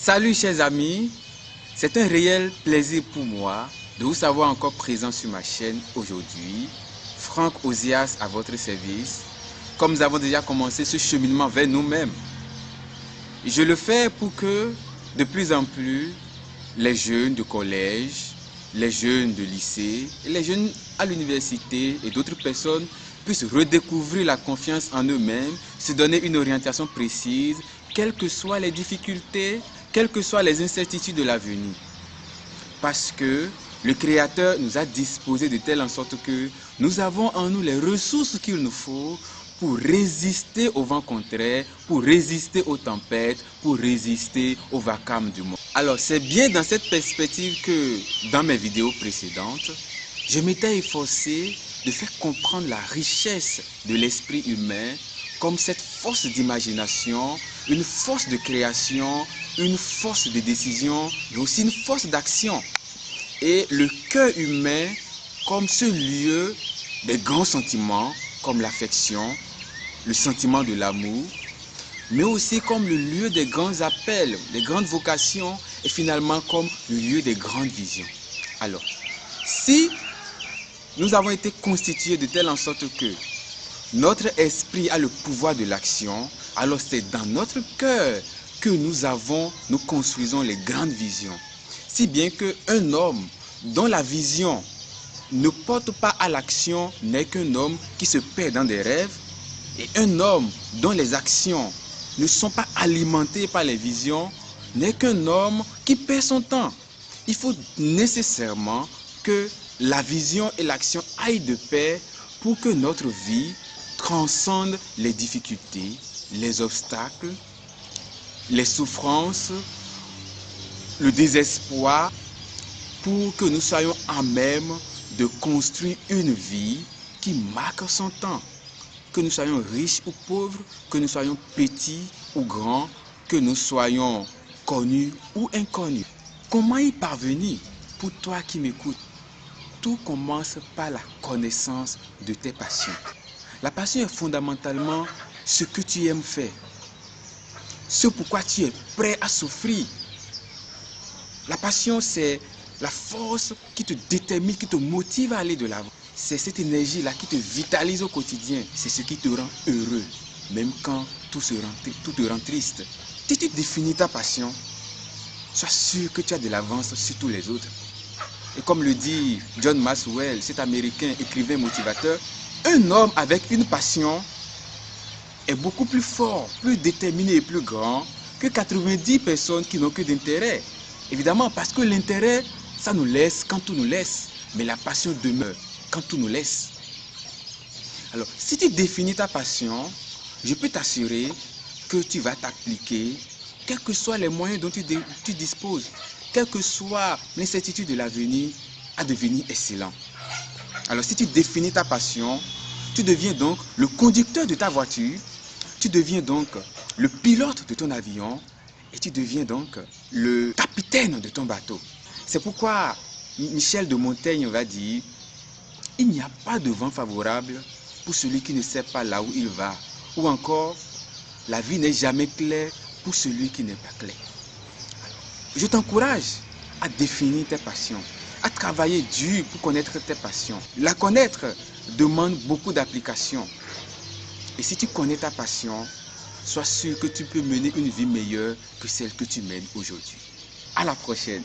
Salut chers amis, c'est un réel plaisir pour moi de vous savoir encore présent sur ma chaîne aujourd'hui. Franck Ozias à votre service, comme nous avons déjà commencé ce cheminement vers nous-mêmes. Je le fais pour que de plus en plus les jeunes de collège, les jeunes de lycée, et les jeunes à l'université et d'autres personnes puissent redécouvrir la confiance en eux-mêmes, se donner une orientation précise, quelles que soient les difficultés, quelles que soient les incertitudes de l'avenir. Parce que le Créateur nous a disposé de telle en sorte que nous avons en nous les ressources qu'il nous faut pour résister au vent contraire, pour résister aux tempêtes, pour résister au vacarme du monde. Alors c'est bien dans cette perspective que dans mes vidéos précédentes, je m'étais efforcé de faire comprendre la richesse de l'esprit humain comme cette force d'imagination, une force de création, une force de décision, mais aussi une force d'action. Et le cœur humain comme ce lieu des grands sentiments, comme l'affection, le sentiment de l'amour, mais aussi comme le lieu des grands appels, des grandes vocations, et finalement comme le lieu des grandes visions. Alors, si nous avons été constitués de telle en sorte que notre esprit a le pouvoir de l'action, alors c'est dans notre cœur que nous construisons les grandes visions. Si bien qu'un homme dont la vision ne porte pas à l'action n'est qu'un homme qui se perd dans des rêves, et un homme dont les actions ne sont pas alimentées par les visions n'est qu'un homme qui perd son temps. Il faut nécessairement que la vision et l'action aillent de pair pour que notre vie transcende les difficultés, les obstacles, les souffrances, le désespoir, pour que nous soyons à même de construire une vie qui marque son temps. Que nous soyons riches ou pauvres, que nous soyons petits ou grands, que nous soyons connus ou inconnus. Comment y parvenir? Pour toi qui m'écoutes, tout commence par la connaissance de tes passions. La passion est fondamentalement ce que tu aimes faire, ce pourquoi tu es prêt à souffrir. La passion, c'est la force qui te détermine, qui te motive à aller de l'avant. C'est cette énergie-là qui te vitalise au quotidien. C'est ce qui te rend heureux, même quand tout te rend triste. Si tu définis ta passion, sois sûr que tu as de l'avance sur tous les autres. Et comme le dit John Maxwell, cet américain écrivain motivateur, un homme avec une passion est beaucoup plus fort, plus déterminé et plus grand que 90 personnes qui n'ont que d'intérêt. Évidemment, parce que l'intérêt, ça nous laisse quand tout nous laisse. Mais la passion demeure quand tout nous laisse. Alors, si tu définis ta passion, je peux t'assurer que tu vas t'appliquer, quels que soient les moyens dont tu disposes, quelle que soit l'incertitude de l'avenir, à devenir excellent. Alors, si tu définis ta passion, tu deviens donc le conducteur de ta voiture, tu deviens donc le pilote de ton avion et tu deviens donc le capitaine de ton bateau. C'est pourquoi Michel de Montaigne va dire « Il n'y a pas de vent favorable pour celui qui ne sait pas là où il va. » Ou encore « La vie n'est jamais claire pour celui qui n'est pas clair. » Je t'encourage à définir tes passions, à travailler dur pour connaître tes passions. La connaître demande beaucoup d'application. Et si tu connais ta passion, sois sûr que tu peux mener une vie meilleure que celle que tu mènes aujourd'hui. À la prochaine.